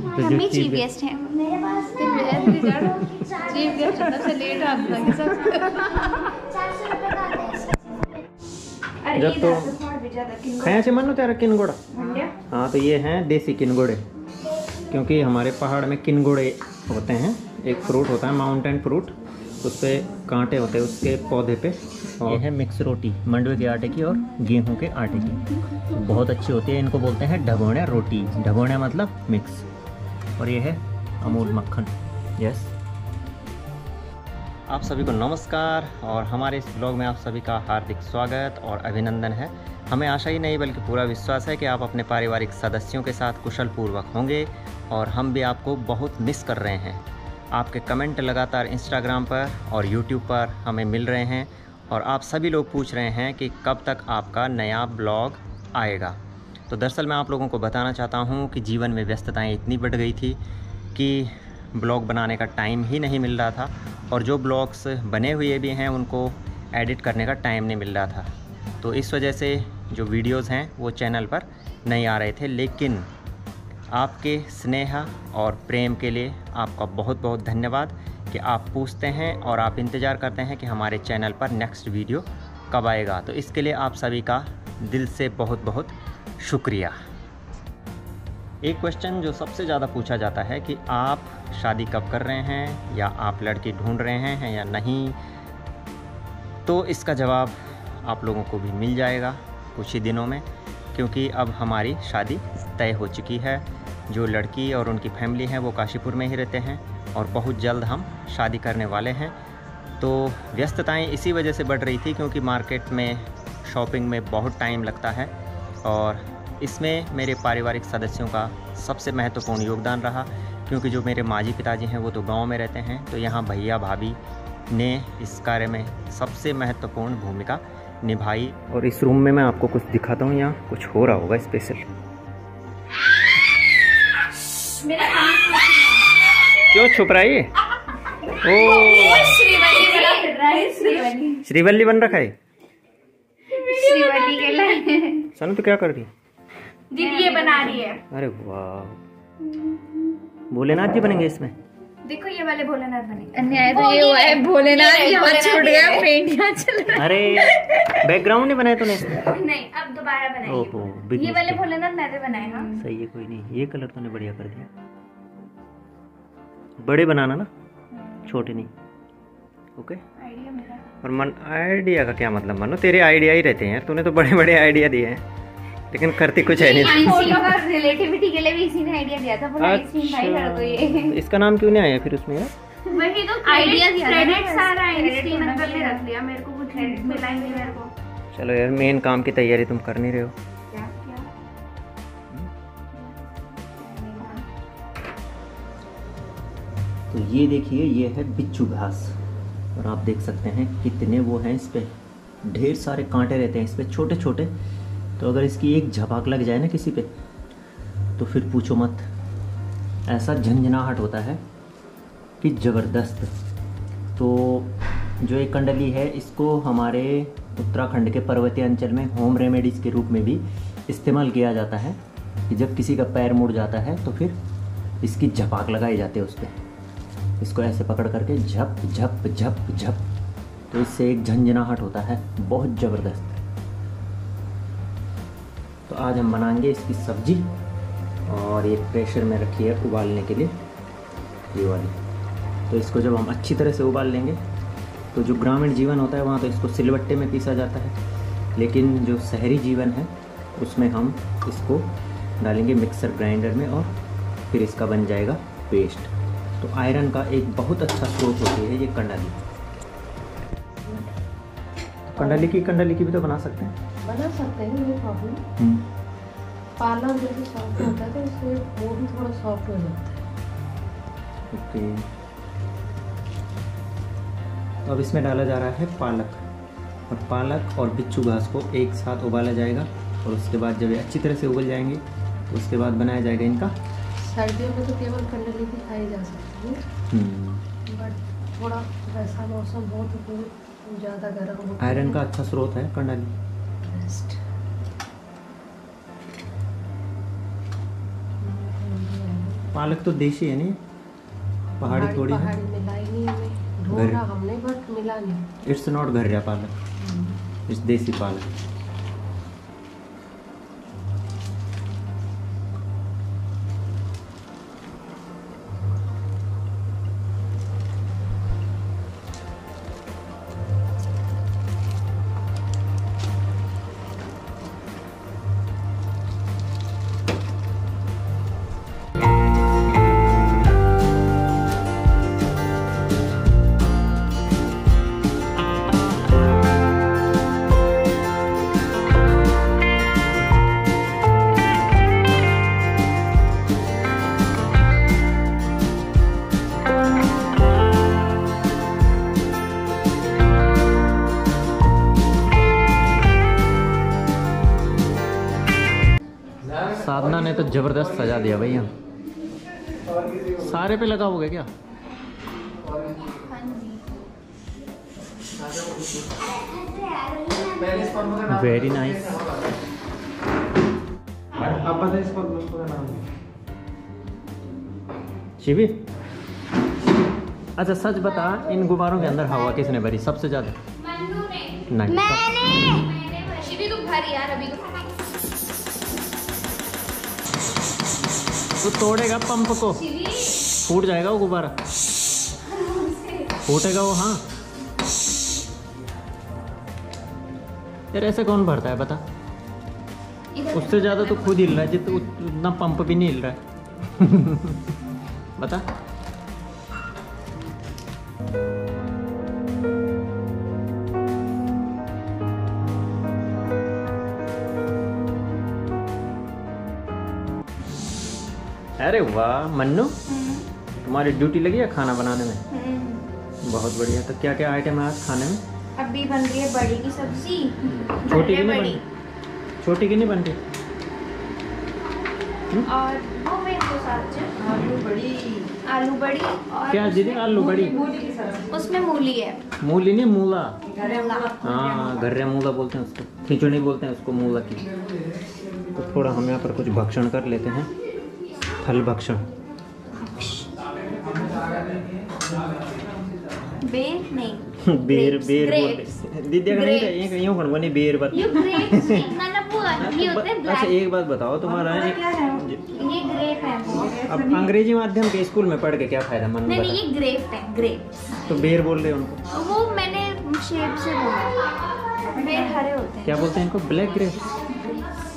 Mummy chief guest है। मेरे पास chief guest सबसे लेट आता है जब तो खाया से मानो तेरा किनगोड़ा। हाँ तो ये हैं देसी किनगोड़े, क्योंकि हमारे पहाड़ में किनगोड़े होते हैं। एक फ्रूट होता है माउंटेन फ्रूट, उस पर कांटे होते हैं उसके पौधे पे। और ये है मिक्स रोटी मंडवे के आटे की और गेहूं के आटे की, बहुत अच्छी होती है। इनको बोलते हैं ढगोणा रोटी। ढगोणा मतलब मिक्स। और ये है अमूल मक्खन। यस, आप सभी को नमस्कार और हमारे इस ब्लॉग में आप सभी का हार्दिक स्वागत और अभिनंदन है। हमें आशा ही नहीं बल्कि पूरा विश्वास है कि आप अपने पारिवारिक सदस्यों के साथ कुशल पूर्वक होंगे और हम भी आपको बहुत मिस कर रहे हैं। आपके कमेंट लगातार इंस्टाग्राम पर और यूट्यूब पर हमें मिल रहे हैं और आप सभी लोग पूछ रहे हैं कि कब तक आपका नया ब्लॉग आएगा। तो दरअसल मैं आप लोगों को बताना चाहता हूं कि जीवन में व्यस्तताएं इतनी बढ़ गई थी कि ब्लॉग बनाने का टाइम ही नहीं मिल रहा था, और जो ब्लॉग्स बने हुए भी हैं उनको एडिट करने का टाइम नहीं मिल रहा था। तो इस वजह से जो वीडियोस हैं वो चैनल पर नहीं आ रहे थे। लेकिन आपके स्नेह और प्रेम के लिए आपका बहुत बहुत धन्यवाद कि आप पूछते हैं और आप इंतज़ार करते हैं कि हमारे चैनल पर नेक्स्ट वीडियो कब आएगा। तो इसके लिए आप सभी का दिल से बहुत बहुत शुक्रिया। एक क्वेश्चन जो सबसे ज़्यादा पूछा जाता है कि आप शादी कब कर रहे हैं, या आप लड़की ढूंढ रहे हैं या नहीं, तो इसका जवाब आप लोगों को भी मिल जाएगा कुछ ही दिनों में, क्योंकि अब हमारी शादी तय हो चुकी है। जो लड़की और उनकी फैमिली है वो काशीपुर में ही रहते हैं और बहुत जल्द हम शादी करने वाले हैं। तो व्यस्तताएं इसी वजह से बढ़ रही थी क्योंकि मार्केट में शॉपिंग में बहुत टाइम लगता है, और इसमें मेरे पारिवारिक सदस्यों का सबसे महत्वपूर्ण योगदान रहा, क्योंकि जो मेरे माजी पिताजी हैं वो तो गांव में रहते हैं। तो यहाँ भैया भाभी ने इस कार्य में सबसे महत्वपूर्ण भूमिका निभाई। और इस रूम में मैं आपको कुछ दिखाता हूँ, यहाँ कुछ हो रहा होगा स्पेशल। क्यों छुप रहा है ये? ओ श्रीवल्ली बन रखा है। श्रीवल्ली के लिए सनु तो क्या कर रही है? दीदी ये बना रही है। अरे वाह, भोलेनाथ जी बनेंगे इसमें। देखो ये वाले भोलेनाथ बने। अन्याय तो ये हुआ है, भोलेनाथ यहाँ छूट गया, पेंट यहाँ चल रहा है। अरे बैकग्राउंड नहीं बनाया तूने इसमें? नहीं, अब दोबारा बनाएंगे। ओहो, ये वाले भोलेनाथ मैंने बनाए। हाँ सही है, कोई नहीं। ये कलर तूने बढ़िया कर दिया। बड़े बनाना ना, छोटे नहीं। ओके। आइडिया मेरा। और मन आइडिया का क्या मतलब? मानो तेरे आइडिया ही रहते हैं, तूने तो बड़े बड़े आइडिया दिए हैं लेकिन करती कुछ है नहीं। रिलेटिविटी के लिए भी इसी ने आइडिया दिया था। अच्छा, इसका नाम क्यों नहीं आया फिर उसमें यार? वही तो आइडिया दिया था। क्रेडिट सारा आइंस्टीन अंकल ने रख लिया, मेरे को कुछ मिला ही नहीं मेरे को। चलो यार, मेन काम की तैयारी तुम कर नहीं रहे हो। क्या क्या? तो ये देखिए, ये है बिच्छू घास, और आप देख सकते हैं कितने वो हैं। इस पे ढेर सारे कांटे रहते हैं, इस पे छोटे छोटे। तो अगर इसकी एक झपाक लग जाए ना किसी पे, तो फिर पूछो मत, ऐसा झंझनाहट होता है कि ज़बरदस्त। तो जो एक कंडली है, इसको हमारे उत्तराखंड के पर्वतीय अंचल में होम रेमेडीज़ के रूप में भी इस्तेमाल किया जाता है कि जब किसी का पैर मुड़ जाता है तो फिर इसकी झपाक लगाई जाती है उस पर। इसको ऐसे पकड़ करके झप झप झप झप, तो इससे एक झंझनाहट होता है बहुत ज़बरदस्त। तो आज हम बनाएंगे इसकी सब्जी, और ये प्रेशर में रखी है उबालने के लिए, ये वाली। तो इसको जब हम अच्छी तरह से उबाल लेंगे, तो जो ग्रामीण जीवन होता है वहाँ तो इसको सिलबट्टे में पीसा जाता है, लेकिन जो शहरी जीवन है उसमें हम इसको डालेंगे मिक्सर ग्राइंडर में, और फिर इसका बन जाएगा पेस्ट। तो आयरन का एक बहुत अच्छा स्रोत होती है ये कंडली। कंडली की भी तो बना सकते हैं। बना सकते हैं, ये प्रॉब्लम। पालक जैसे सॉफ्ट होता है तो इससे वो भी थोड़ा सॉफ्ट हो जाता है। ओके। तो अब इसमें डाला जा रहा है पालक, और पालक और बिच्छू घास को एक साथ उबाला जाएगा, और उसके बाद जब ये अच्छी तरह से उबल जाएंगे तो उसके बाद बनाया जाएगा इनका। सर्दियों में तो केवल कंडली भी खाई जा सकती है, बट थोड़ा वैसा मौसम हो तो फिर ज़्यादा गर्म हो। आयरन का अच्छा स्रोत है कंडली। पालक तो देसी है नहीं, पहाड़ी थोड़ी है। पहाड़ी मिला ही नहीं हमें, ढूंढा हमने बट मिला नहीं। इट्स नॉट घरिया पालक, इट्स देसी पालक। साधना ने तो जबरदस्त सजा दिया भैया। सारे पे लगा होगा क्या? Very nice. शिवी, अच्छा सच बता, इन गुब्बारों के अंदर हवा किसने भरी सबसे ज्यादा? नहीं, मैंने। शिवी तू भर यार अभी तो तोड़ेगा पंप को, फूट जाएगा वो गुब्बारा, फूटेगा वो। हाँ यार ऐसे कौन भरता है बता? उससे ज्यादा तो खुद हिल रहा है, जितना उतना पंप भी नहीं हिल रहा है। बता। अरे वाह मन्नू, तुम्हारी ड्यूटी लगी है खाना बनाने में। बहुत बढ़िया। तो क्या क्या आइटम है आज खाने में? अभी बन रही है बड़ी की सब्जी। छोटी की नहीं बन, छोटी की नहीं बन रही। और वो मेरे को साथ आलू बड़ी और क्या दीदी? आलू बड़ी, उसमें मूली है। मूली नहीं, मूला। हाँ घर्या मूला बोलते हैं उसको, खिचड़ी बोलते हैं उसको, मूला की। तो थोड़ा हम यहाँ पर कुछ भक्षण कर लेते हैं, फल भक्षण। बेर नहीं, बेर बोलते दीदी। अगर नहीं यूँ कौन बेर बता। अच्छा एक बात बताओ, तुम्हारा ये ग्रेप है। अब अंग्रेजी माध्यम के स्कूल में पढ़ के क्या फायदा? मन नहीं, ये ग्रेप है, ग्रेप। तो बेर बोल रहे हैं उनको? वो मैंने शेप से बोला। बेर हरे होते हैं। क्या बोलते हैं इनको? ब्लैक ग्रेप,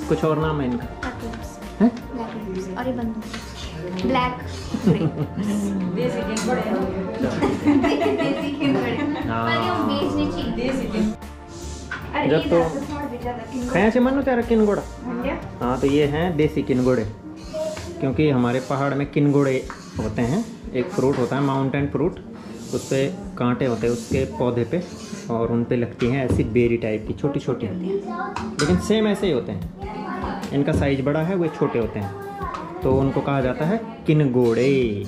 कुछ और नाम है इनका? है? और ये ब्लैक देसी किनगोड़े। जब तो कहाँ से मनो तेरा किनगोड़ा? हाँ तो ये हैं देसी किनगोड़े, क्योंकि हमारे पहाड़ में किनगोड़े होते हैं। एक फ्रूट होता है माउंटेन फ्रूट, उस पर कांटे होते हैं उसके पौधे पे, और उन पे लगती हैं ऐसी बेरी टाइप की छोटी छोटी, लेकिन सेम ऐसे ही होते हैं। इनका साइज बड़ा है, वो छोटे होते हैं, तो उनको कहा जाता है किनगोड़े।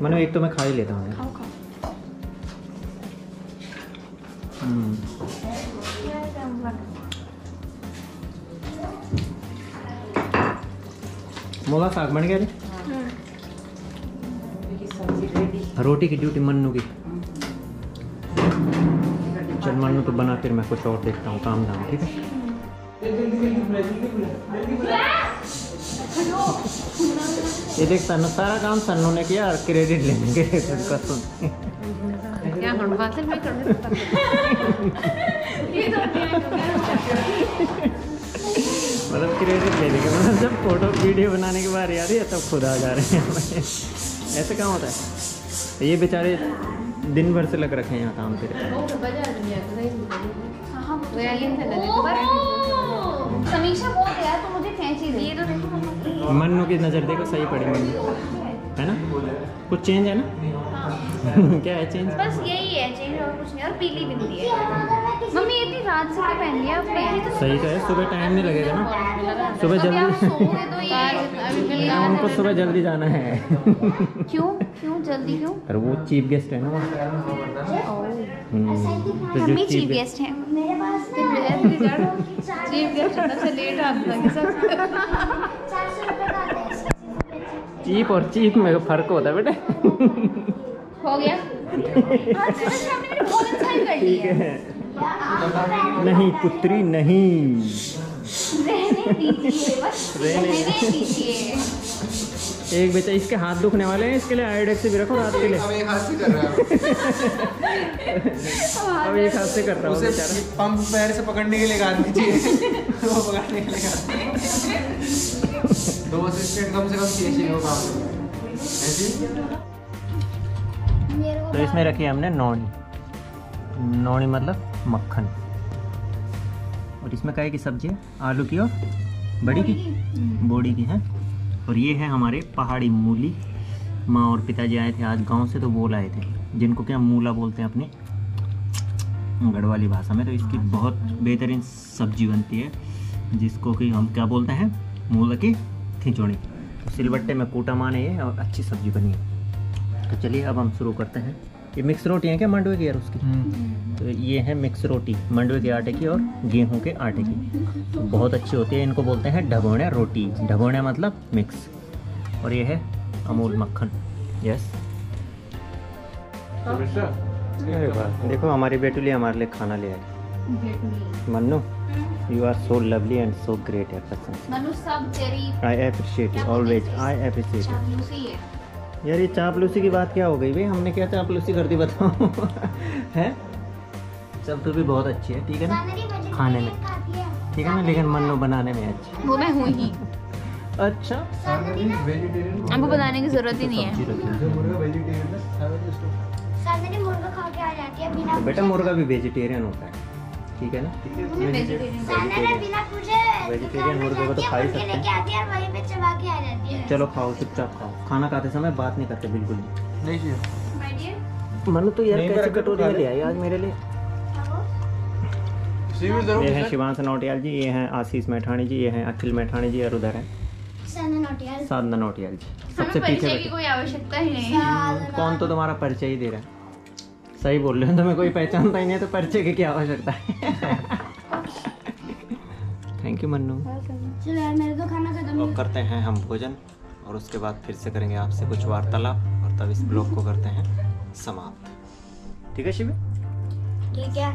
मैंने एक तो मैं खा ही लेता हूँ। मोला साग बन गया। रोटी की ड्यूटी मन्नू की। चल मन्नू तो बना, फिर मैं कुछ और देखता हूँ काम धाम। ठीक है। ये देख सन्नू, सारा काम सन्नू ने किया और क्रेडिट लेने के कसम। क्या बात है, मैं मतलब क्रेडिट लेने के, मतलब जब फोटो वीडियो बनाने के बाद यार ये तब खुद आ जा रहे हैं। ऐसे काम होता है। ये बेचारे दिन भर से लग रखे हैं यहाँ काम पे। समीक्षा बोल यार, तो मुझे कैंची दे। ये तो देखो मन्नू की नज़र देखो, सही पड़ी मन्नू है ना? कुछ चेंज है ना? क्या है चेंज? बस यही है चेंज, और कुछ नहीं। और पीली बिंदी है। मम्मी इतनी रात से पहन लिया आपने? सही तो है, सुबह टाइम नहीं लगेगा ना, सुबह जल्दी। तो उनको सुबह जल्दी जाना है। क्यों क्यों जल्दी क्यों? अरे वो चीफ गेस्ट है ना वो। तो मम्मी चीफ गेस्ट है। चीफ गेस्ट से लेट आता है। चीप और चीप में फर्क होता है बेटे। हो गया। आपने मेरी बहुत इंसाइड कर ली है। नहीं पुत्री नहीं, रहने दीजिए, बस रहने दीजिए। एक बेटा इसके हाथ दुखने वाले हैं, इसके लिए आयोडेक्स से भी रखो रात के लिए। अब एक हाथ से कर रहा है। अब एक हाथ से कर रहा हूँ उसे बेचारा। पंप पैर से पकड़ने के लिए गाड़ दीजिए। वो पकड़ने के लिए गाड़ दीजिए। 2 असिस्टेंट कम से कम चाहिए वो काम में। ऐसी तो इसमें रखी है हमने नौनी। नौनी मतलब मक्खन। और इसमें काहे की सब्जी है? आलू की और बड़ी की, बोड़ी की है। और ये है हमारे पहाड़ी मूली। माँ और पिताजी आए थे आज गांव से, तो वो लाए थे, जिनको क्या मूला बोलते हैं अपने गढ़वाली भाषा में। तो इसकी बहुत बेहतरीन सब्जी बनती है, जिसको कि हम क्या बोलते हैं, मूला की खिचड़ी। तो सिलबट्टे में कूटा माने ये, और अच्छी सब्जी बनी है। तो चलिए अब हम शुरू करते हैं। ये मिक्स रोटी है क्या मंडवे की यार उसकी? तो ये है मिक्स रोटी मंडवे के आटे की और गेहूं के आटे की। तो बहुत अच्छी होती है। इनको बोलते हैं ढगोणा रोटी। ढगोणा मतलब मिक्स। और ये है अमूल मक्खन। यस। अरे वाह, देखो हमारी बेटुली हमारे लिए खाना ले आई। Mannu, you are so lovely and so great यार, कसम से। मनु सब तेरी I appreciate you always, I appreciate you. चापलूसी है। यार ये चापलूसी की बात क्या हो गई भाई? हमने क्या चापलूसी कर दी बताओ? है सब तो भी बहुत अच्छी है, ठीक है ना खाने में, ठीक है ना, लेकिन मन्नू बनाने में अच्छी। वो मैं हूँ ही। अच्छा, आपको बताने की जरूरत ही नहीं है। मुर्गा खा के आ जाती है बिना तो बेटा मुर्गा भी वेजिटेरियन होता है, ठीक है ना। बिना पूछे वेजिटेरियन मुर्गे को तो खा ही सकते लेके हैं। आती है, वहीं पे चबा के आ जाती है। चलो खाओ, चुपचाप खाओ। खाना खाते समय बात नहीं करते बिल्कुल भी। नहीं चाहिए। मनु तो यार नहीं, कैसे मेरा कटोरी में ले आई आज मेरे लिए। ये है शिवांश नौटियाल जी, ये हैं आशीष मैठाणी जी, ये हैं अखिल मैठाणी जी, और उधर है साधना नौटियाल जी। सबसे हमें पीछे परिचय की बैठे। कोई आवश्यकता ही नहीं है। कौन तो तुम्हारा परिचय ही दे रहा है। सही बोल रहे हो, तुम्हें कोई पहचानता ही नहीं है तो परिचय की क्या आवश्यकता है। Thank you Mannu. चलो यार मेरे तो खाना खत्म अब करते हैं हम भोजन, और उसके बाद फिर से करेंगे आपसे कुछ वार्तालाप, और तब इस ब्लॉग को करते हैं समाप्त। ठीक है शिवी? ठीक है।